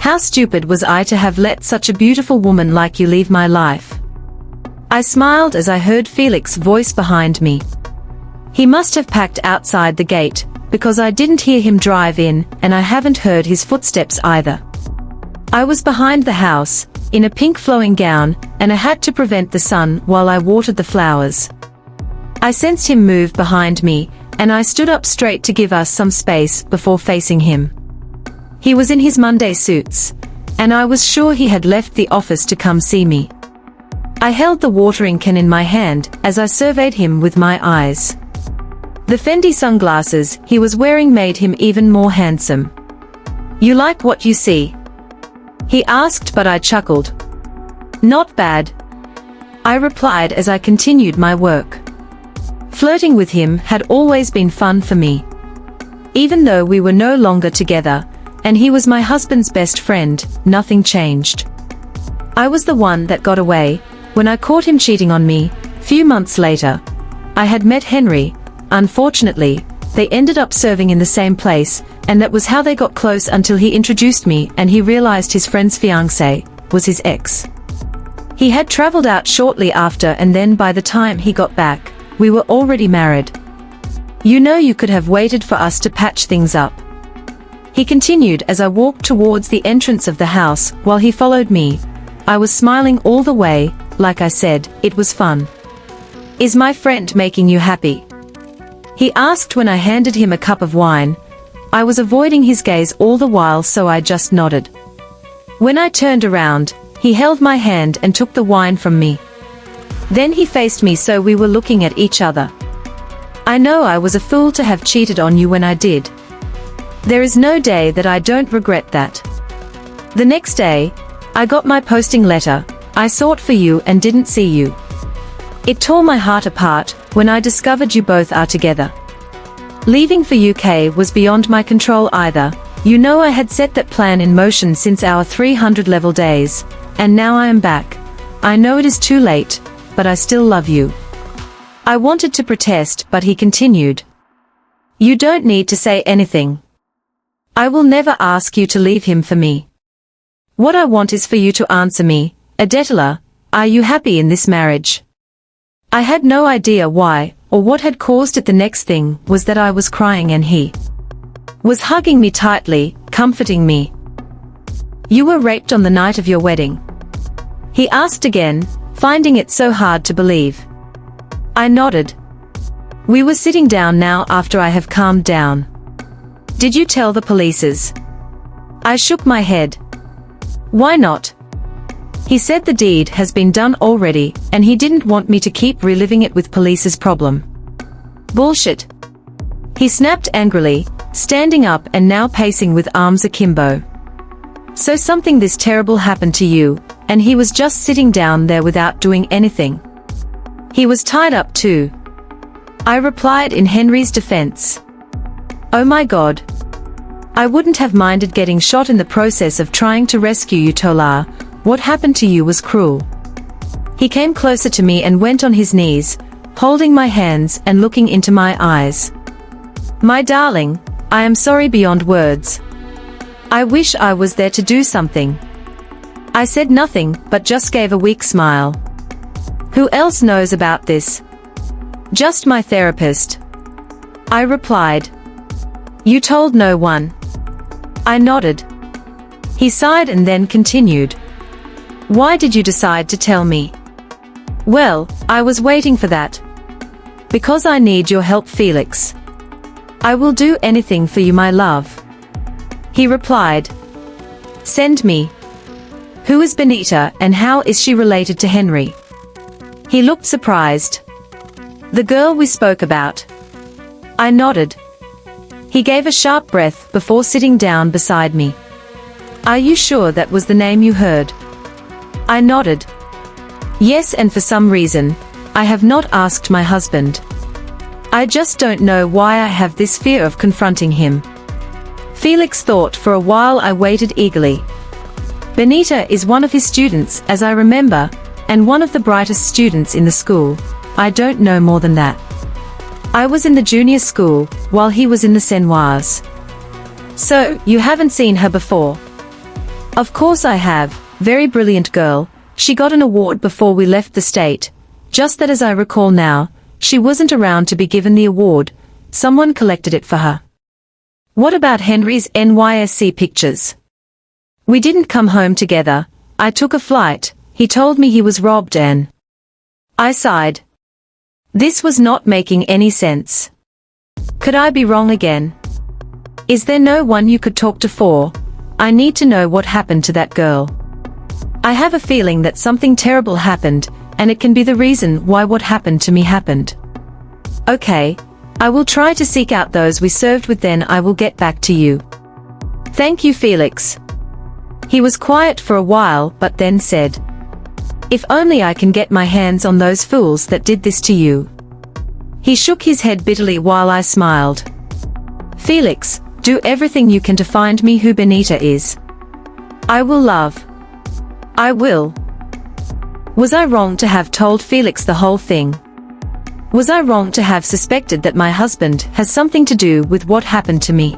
How stupid was I to have let such a beautiful woman like you leave my life? I smiled as I heard Felix's voice behind me. He must have packed outside the gate, because I didn't hear him drive in, and I haven't heard his footsteps either. I was behind the house, in a pink flowing gown, and a hat to prevent the sun while I watered the flowers. I sensed him move behind me, and I stood up straight to give us some space before facing him. He was in his Monday suits, and I was sure he had left the office to come see me. I held the watering can in my hand as I surveyed him with my eyes. The Fendi sunglasses he was wearing made him even more handsome. "You like what you see?" he asked, but I chuckled. "Not bad," I replied as I continued my work. Flirting with him had always been fun for me. Even though we were no longer together, and he was my husband's best friend, nothing changed. I was the one that got away when I caught him cheating on me. Few months later, I had met Henry. Unfortunately, they ended up serving in the same place, and that was how they got close until he introduced me and he realized his friend's fiancé was his ex. He had traveled out shortly after, and then by the time he got back, we were already married. "You know, you could have waited for us to patch things up," he continued as I walked towards the entrance of the house while he followed me. I was smiling all the way. Like I said, it was fun. "Is my friend making you happy?" he asked when I handed him a cup of wine. I was avoiding his gaze all the while, so I just nodded. When I turned around, he held my hand and took the wine from me. Then he faced me, so we were looking at each other. "I know I was a fool to have cheated on you when I did. There is no day that I don't regret that." The next day, I got my posting letter. I sought for you and didn't see you. It tore my heart apart when I discovered you both are together. Leaving for UK was beyond my control either. You know, I had set that plan in motion since our 300 level days, and now I am back. I know it is too late, but I still love you. I wanted to protest, but he continued. "You don't need to say anything. I will never ask you to leave him for me. What I want is for you to answer me, Adetola, are you happy in this marriage?" I had no idea why, or what had caused it. The next thing was that I was crying and he was hugging me tightly, comforting me. "You were raped on the night of your wedding?" he asked again, finding it so hard to believe. I nodded. "We were sitting down now after I have calmed down. Did you tell the polices?" I shook my head. "Why not?" He said the deed has been done already, and he didn't want me to keep reliving it with police's problem. "Bullshit!" he snapped angrily, standing up and now pacing with arms akimbo. "So something this terrible happened to you, and he was just sitting down there without doing anything?" "He was tied up too," I replied in Henry's defense. "Oh my God. I wouldn't have minded getting shot in the process of trying to rescue you, Tola. What happened to you was cruel." He came closer to me and went on his knees, holding my hands and looking into my eyes. "My darling, I am sorry beyond words. I wish I was there to do something." I said nothing, but just gave a weak smile. "Who else knows about this?" "Just my therapist," I replied. "You told no one?" I nodded. He sighed and then continued. "Why did you decide to tell me?" "Well, I was waiting for that. Because I need your help, Felix. I will do anything for you, my love," he replied. "Send me. Who is Benita and how is she related to Henry?" He looked surprised. "The girl we spoke about." I nodded. He gave a sharp breath before sitting down beside me. "Are you sure that was the name you heard?" I nodded. "Yes, and for some reason, I have not asked my husband. I just don't know why I have this fear of confronting him." Felix thought for a while. I waited eagerly. "Benita is one of his students, as I remember, and one of the brightest students in the school. I don't know more than that. I was in the junior school, while he was in the seniors." "So, you haven't seen her before?" Of course I have, very brilliant girl, she got an award before we left the state, just that as I recall now, she wasn't around to be given the award, someone collected it for her. What about Henry's NYSC pictures? We didn't come home together, I took a flight, he told me he was robbed and I sighed. This was not making any sense. Could I be wrong again? Is there no one you could talk to for? I need to know what happened to that girl. I have a feeling that something terrible happened, and it can be the reason why what happened to me happened. Okay, I will try to seek out those we served with, then I will get back to you. Thank you, Felix. He was quiet for a while but then said, if only I can get my hands on those fools that did this to you. He shook his head bitterly while I smiled. Felix, do everything you can to find me who Benita is. I will, love. I will. Was I wrong to have told Felix the whole thing? Was I wrong to have suspected that my husband has something to do with what happened to me?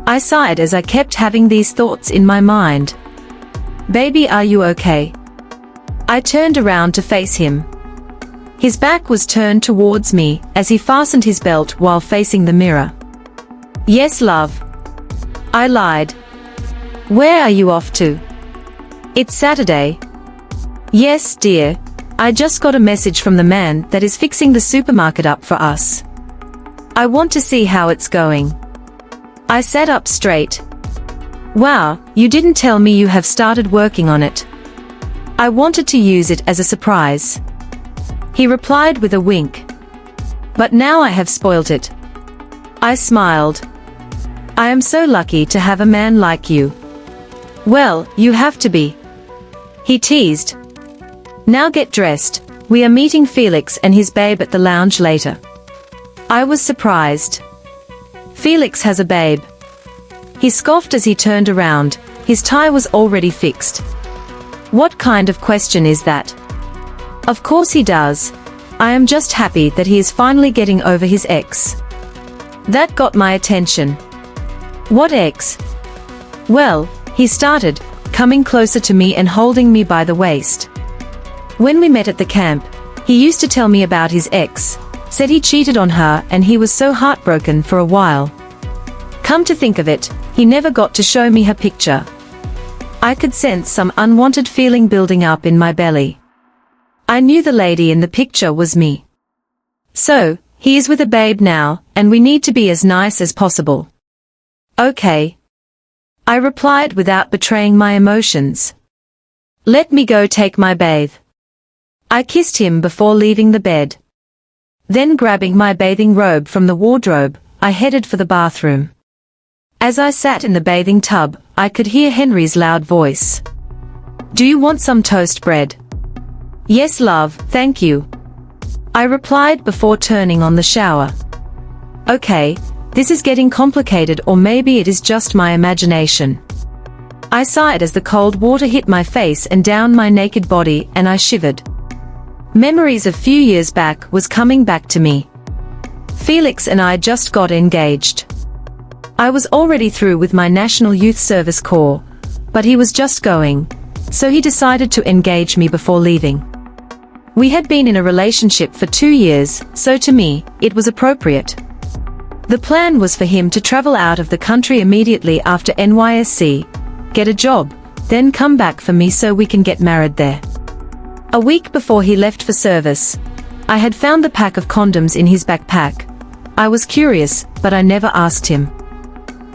I sighed as I kept having these thoughts in my mind. Baby, are you okay? I turned around to face him. His back was turned towards me as he fastened his belt while facing the mirror. Yes, love. I lied. Where are you off to? It's Saturday. Yes, dear. I just got a message from the man that is fixing the supermarket up for us. I want to see how it's going. I sat up straight. Wow, you didn't tell me you have started working on it. I wanted to use it as a surprise. He replied with a wink. But now I have spoilt it. I smiled. I am so lucky to have a man like you. Well, you have to be. He teased. Now get dressed, we are meeting Felix and his babe at the lounge later. I was surprised. Felix has a babe. He scoffed as he turned around, his tie was already fixed. What kind of question is that? Of course he does. I am just happy that he is finally getting over his ex. That got my attention. What ex? Well, he started, coming closer to me and holding me by the waist. When we met at the camp, he used to tell me about his ex, said he cheated on her and he was so heartbroken for a while. Come to think of it, he never got to show me her picture. I could sense some unwanted feeling building up in my belly. I knew the lady in the picture was me. So, he is with a babe now, and we need to be as nice as possible. Okay. I replied without betraying my emotions. Let me go take my bathe. I kissed him before leaving the bed. Then grabbing my bathing robe from the wardrobe, I headed for the bathroom. As I sat in the bathing tub, I could hear Henry's loud voice. Do you want some toast bread? Yes, love, thank you. I replied before turning on the shower. Okay, this is getting complicated, or maybe it is just my imagination. I sighed as the cold water hit my face and down my naked body, and I shivered. Memories of few years back was coming back to me. Felix and I just got engaged. I was already through with my National Youth Service Corps, but he was just going, so he decided to engage me before leaving. We had been in a relationship for 2 years, so to me, it was appropriate. The plan was for him to travel out of the country immediately after NYSC, get a job, then come back for me so we can get married there. A week before he left for service, I had found the pack of condoms in his backpack. I was curious, but I never asked him.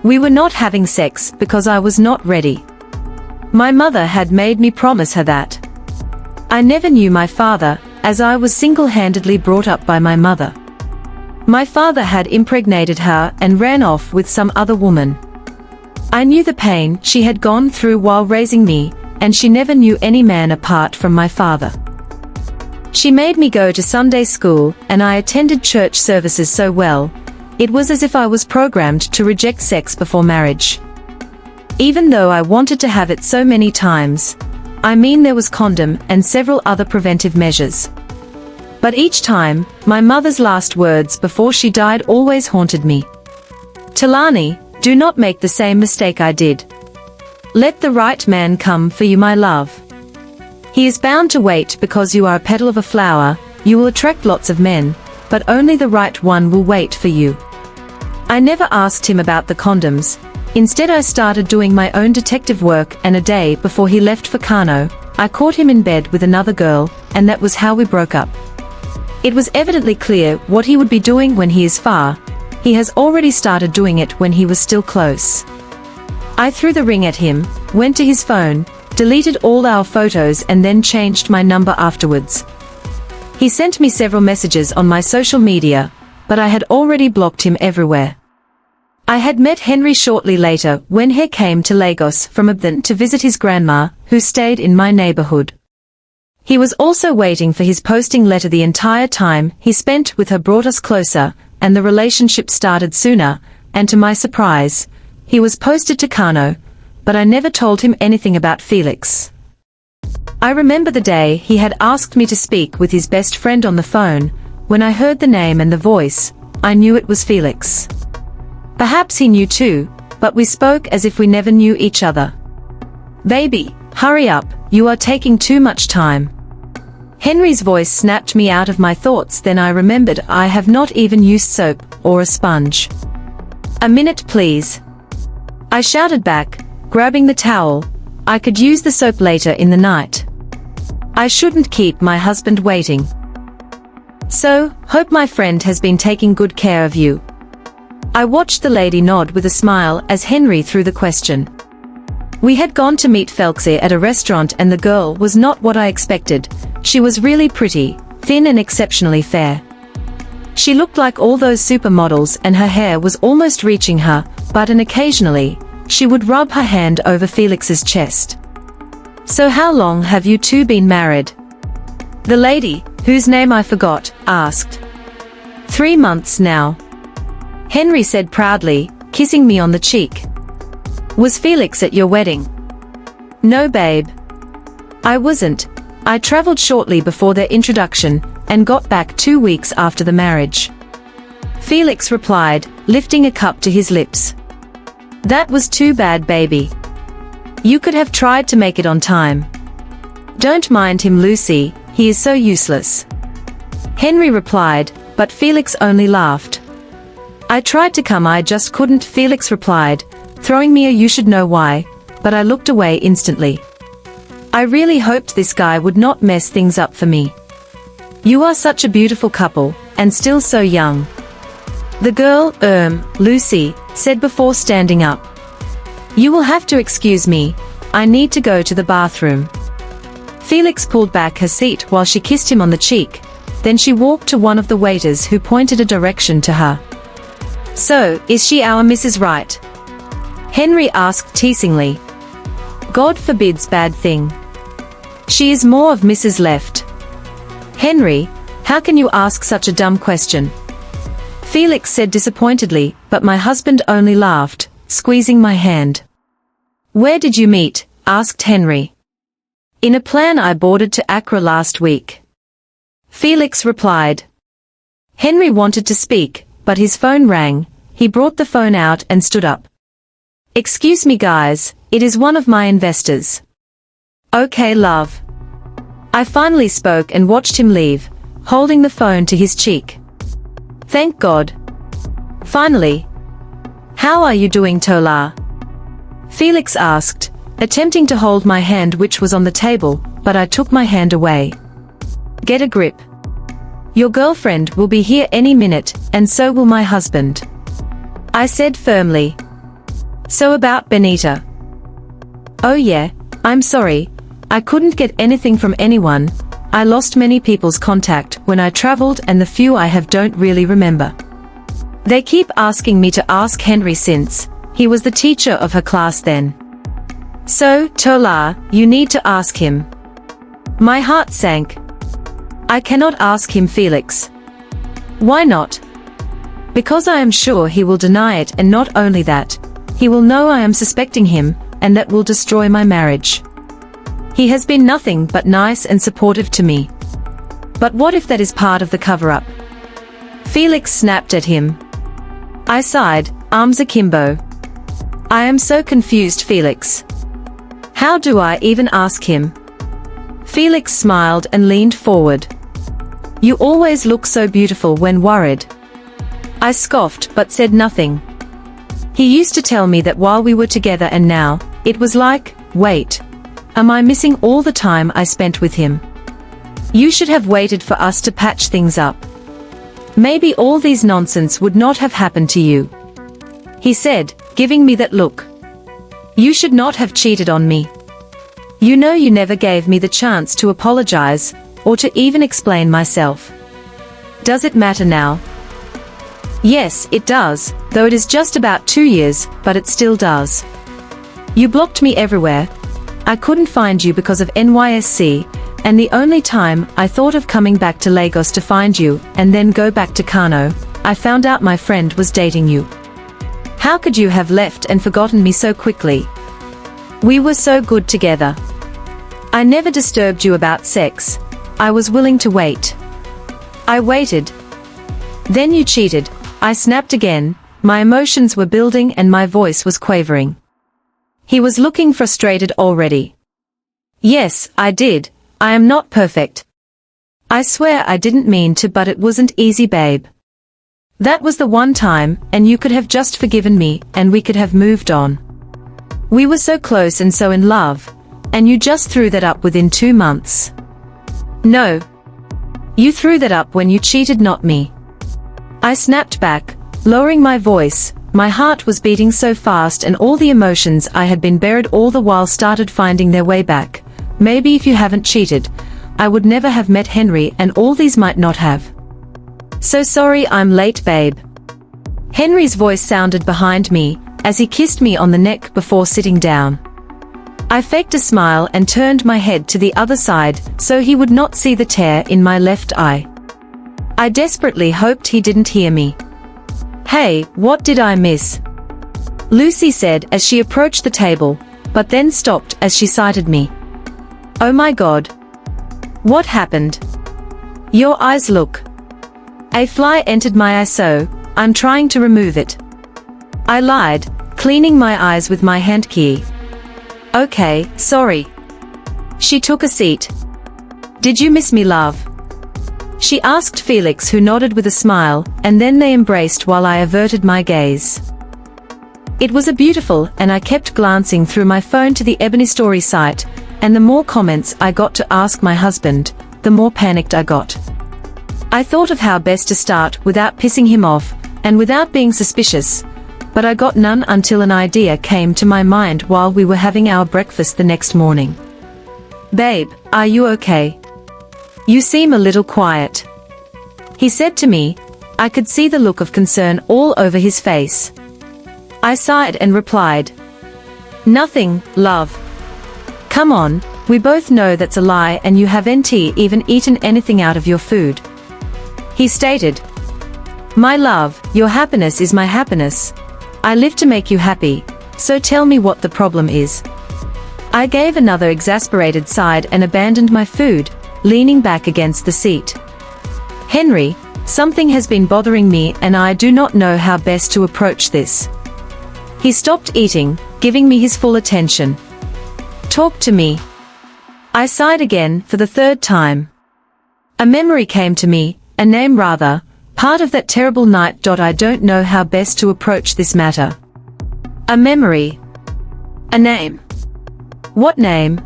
We were not having sex because I was not ready. My mother had made me promise her that. I never knew my father, as I was single-handedly brought up by my mother. My father had impregnated her and ran off with some other woman. I knew the pain she had gone through while raising me, and she never knew any man apart from my father. She made me go to Sunday school, and I attended church services so well, it was as if I was programmed to reject sex before marriage. Even though I wanted to have it so many times, I mean there was condom and several other preventive measures. But each time, my mother's last words before she died always haunted me. Talani, do not make the same mistake I did. Let the right man come for you, my love. He is bound to wait because you are a petal of a flower. You will attract lots of men, but only the right one will wait for you. I never asked him about the condoms. Instead, I started doing my own detective work, and a day before he left for Kano, I caught him in bed with another girl, and that was how we broke up. It was evidently clear what he would be doing when he is far. He has already started doing it when he was still close. I threw the ring at him, went to his phone, deleted all our photos, and then changed my number afterwards. He sent me several messages on my social media, but I had already blocked him everywhere. I had met Henry shortly later when he came to Lagos from Ibadan to visit his grandma, who stayed in my neighborhood. He was also waiting for his posting letter. The entire time he spent with her brought us closer, and the relationship started sooner, and to my surprise, he was posted to Kano, but I never told him anything about Felix. I remember the day he had asked me to speak with his best friend on the phone. When I heard the name and the voice, I knew it was Felix. Perhaps he knew too, but we spoke as if we never knew each other. Baby, hurry up, you are taking too much time. Henry's voice snapped me out of my thoughts. Then I remembered I have not even used soap or a sponge. A minute please. I shouted back, grabbing the towel. I could use the soap later in the night. I shouldn't keep my husband waiting. So, hope my friend has been taking good care of you. I watched the lady nod with a smile as Henry threw the question. We had gone to meet Felix at a restaurant, and the girl was not what I expected. She was really pretty, thin and exceptionally fair. She looked like all those supermodels, and her hair was almost reaching her butt, and occasionally, she would rub her hand over Felix's chest. So how long have you two been married? The lady, whose name I forgot, asked. 3 months now. Henry said proudly, kissing me on the cheek. Was Felix at your wedding? No, babe. I wasn't. I traveled shortly before their introduction, and got back 2 weeks after the marriage. Felix replied, lifting a cup to his lips. That was too bad, baby. You could have tried to make it on time. Don't mind him, Lucy, he is so useless. Henry replied, but Felix only laughed. I tried to come, I just couldn't, Felix replied, throwing me a you should know why, but I looked away instantly. I really hoped this guy would not mess things up for me. You are such a beautiful couple, and still so young. The girl, Lucy, said before standing up. You will have to excuse me, I need to go to the bathroom. Felix pulled back her seat while she kissed him on the cheek, then she walked to one of the waiters, who pointed a direction to her. So, is she our Mrs. Right? Henry asked teasingly. God forbids bad thing. She is more of Mrs. Left. Henry, how can you ask such a dumb question? Felix said disappointedly, but my husband only laughed, squeezing my hand. Where did you meet? Asked Henry. In a plane, I boarded to Accra last week. Felix replied. Henry wanted to speak, but his phone rang. He brought the phone out and stood up. Excuse me guys, it is one of my investors. Okay, love. I finally spoke and watched him leave, holding the phone to his cheek. Thank God. Finally. How are you doing, Tola? Felix asked, attempting to hold my hand, which was on the table, but I took my hand away. Get a grip. Your girlfriend will be here any minute, and so will my husband. I said firmly. So about Benita. Oh yeah, I'm sorry. I couldn't get anything from anyone. I lost many people's contact when I traveled, and the few I have don't really remember. They keep asking me to ask Henry since he was the teacher of her class then. So, Tola, you need to ask him. My heart sank. I cannot ask him, Felix. Why not? Because I am sure he will deny it, and not only that, he will know I am suspecting him, and that will destroy my marriage. He has been nothing but nice and supportive to me. But what if that is part of the cover-up? Felix snapped at him. I sighed, arms akimbo. I am so confused, Felix. How do I even ask him? Felix smiled and leaned forward. You always look so beautiful when worried. I scoffed but said nothing. He used to tell me that while we were together, and now, it was like, wait. Am I missing all the time I spent with him? You should have waited for us to patch things up. Maybe all these nonsense would not have happened to you. He said, giving me that look. You should not have cheated on me. You know you never gave me the chance to apologize, or to even explain myself. Does it matter now? Yes, it does, though it is just about 2 years, but it still does. You blocked me everywhere. I couldn't find you because of NYSC, and the only time I thought of coming back to Lagos to find you, and then go back to Kano, I found out my friend was dating you. How could you have left and forgotten me so quickly? We were so good together. I never disturbed you about sex. I was willing to wait. I waited. Then you cheated. I snapped again. My emotions were building and my voice was quavering. He was looking frustrated already. Yes, I did. I am not perfect. I swear I didn't mean to, but it wasn't easy, babe. That was the one time, and you could have just forgiven me, and we could have moved on. We were so close and so in love, and you just threw that up within 2 months. No. You threw that up when you cheated, not me. I snapped back, lowering my voice. My heart was beating so fast and all the emotions I had been buried all the while started finding their way back. Maybe if you haven't cheated, I would never have met Henry and all these might not have. So sorry I'm late, babe. Henry's voice sounded behind me, as he kissed me on the neck before sitting down. I faked a smile and turned my head to the other side so he would not see the tear in my left eye. I desperately hoped he didn't hear me. Hey, what did I miss? Lucy said as she approached the table, but then stopped as she sighted me. Oh my God. What happened? Your eyes look. A fly entered my eye, so I'm trying to remove it. I lied, cleaning my eyes with my hand key. Okay, sorry. She took a seat. Did you miss me, love? She asked Felix, who nodded with a smile, and then they embraced while I averted my gaze. It was a beautiful, and I kept glancing through my phone to the Brenystories site, and the more comments I got to ask my husband, the more panicked I got. I thought of how best to start without pissing him off, and without being suspicious, but I got none until an idea came to my mind while we were having our breakfast the next morning. Babe, are you okay? You seem a little quiet. He said to me. I could see the look of concern all over his face. I sighed and replied, Nothing, love. Come on, we both know that's a lie and you haven't even eaten anything out of your food. He stated, My love, your happiness is my happiness. I live to make you happy, so tell me what the problem is. I gave another exasperated sigh and abandoned my food, leaning back against the seat. Henry, something has been bothering me and I do not know how best to approach this. He stopped eating, giving me his full attention. Talk to me. I sighed again for the third time. A memory came to me, a name rather, part of that terrible night. I don't know how best to approach this matter. A memory. A name. What name?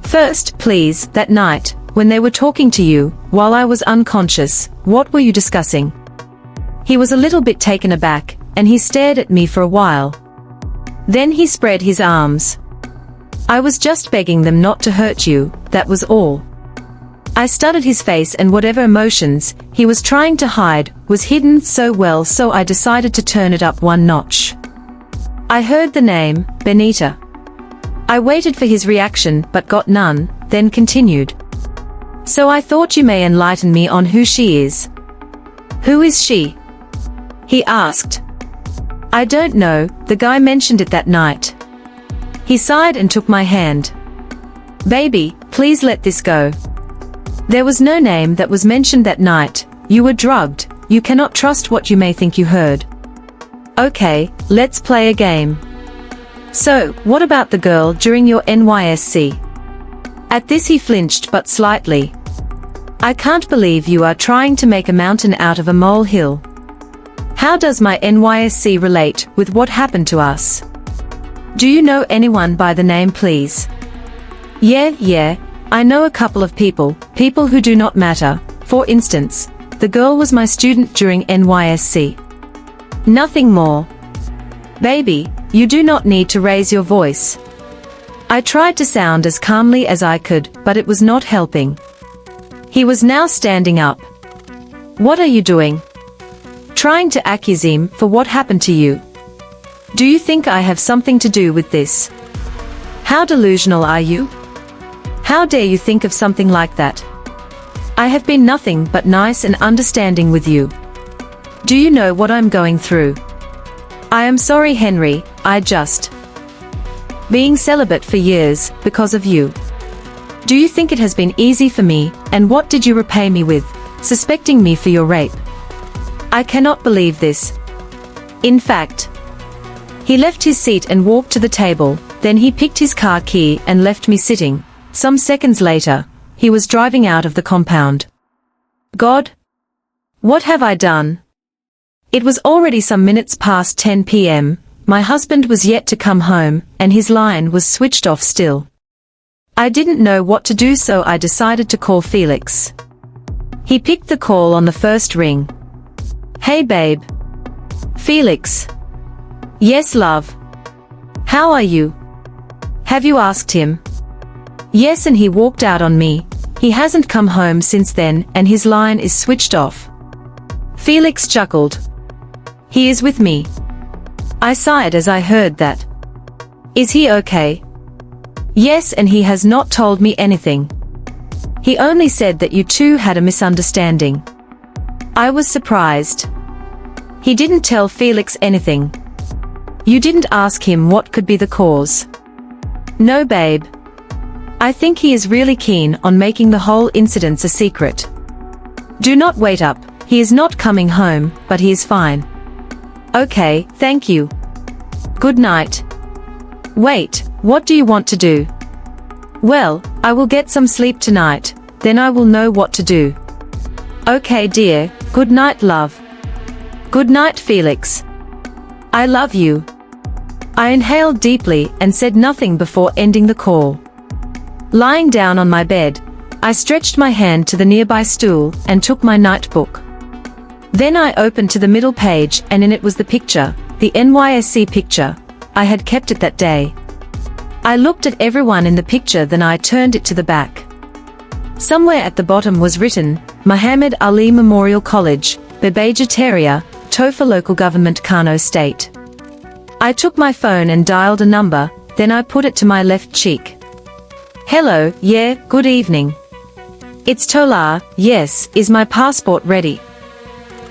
First, please, that night, when they were talking to you, while I was unconscious, what were you discussing? He was a little bit taken aback, and he stared at me for a while. Then he spread his arms. I was just begging them not to hurt you, that was all. I studied his face and whatever emotions he was trying to hide was hidden so well, so I decided to turn it up one notch. I heard the name, Benita. I waited for his reaction but got none, then continued. So I thought you may enlighten me on who she is. Who is she? He asked. I don't know, the guy mentioned it that night. He sighed and took my hand. Baby, please let this go. There was no name that was mentioned that night. You were drugged. You cannot trust what you may think you heard. Okay, let's play a game. So, what about the girl during your NYSC? At this he flinched but slightly. I can't believe you are trying to make a mountain out of a molehill. How does my NYSC relate with what happened to us? Do you know anyone by the name, please? Yeah, I know a couple of people who do not matter. For instance, the girl was my student during NYSC. Nothing more. Baby, you do not need to raise your voice. I tried to sound as calmly as I could, but it was not helping. He was now standing up. What are you doing? Trying to accuse him for what happened to you. Do you think I have something to do with this? How delusional are you? How dare you think of something like that? I have been nothing but nice and understanding with you. Do you know what I'm going through? I am sorry, Henry, I just being celibate for years because of you. Do you think it has been easy for me, and what did you repay me with? Suspecting me for your rape. I cannot believe this. In fact, he left his seat and walked to the table, then he picked his car key and left me sitting. Some seconds later, he was driving out of the compound. God! What have I done? It was already some minutes past 10 p.m., my husband was yet to come home, and his line was switched off still. I didn't know what to do, so I decided to call Felix. He picked the call on the first ring. Hey babe. Felix. Yes, love. How are you? Have you asked him? Yes, and he walked out on me. He hasn't come home since then, and his line is switched off. Felix chuckled. He is with me. I sighed as I heard that. Is he okay? Yes, and he has not told me anything. He only said that you two had a misunderstanding. I was surprised. He didn't tell Felix anything. You didn't ask him what could be the cause? No, babe. I think he is really keen on making the whole incident a secret. Do not wait up, he is not coming home, but he is fine. Okay, thank you. Good night. Wait, what do you want to do? Well, I will get some sleep tonight, then I will know what to do. Okay, dear, good night, love. Good night, Felix. I love you. I inhaled deeply and said nothing before ending the call. Lying down on my bed, I stretched my hand to the nearby stool and took my notebook. Then I opened to the middle page, and in it was the picture, the NYSC picture. I had kept it that day. I looked at everyone in the picture, then I turned it to the back. Somewhere at the bottom was written, Muhammad Ali Memorial College, Bebejateria, Tofa Local Government, Kano State. I took my phone and dialed a number, then I put it to my left cheek. Hello, yeah, good evening. It's Tola, yes, is my passport ready?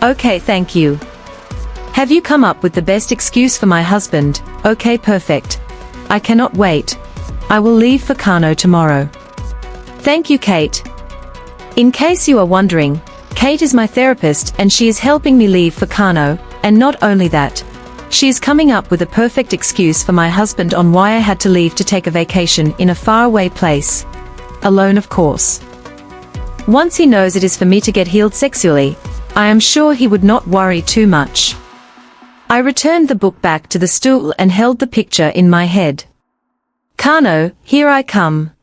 Okay, thank you. Have you come up with the best excuse for my husband? Okay, perfect. I cannot wait. I will leave for Kano tomorrow. Thank you, Kate. In case you are wondering, Kate is my therapist and she is helping me leave for Kano, and not only that, she is coming up with a perfect excuse for my husband on why I had to leave to take a vacation in a faraway place. Alone, of course. Once he knows it is for me to get healed sexually, I am sure he would not worry too much. I returned the book back to the stool and held the picture in my head. Kano, here I come.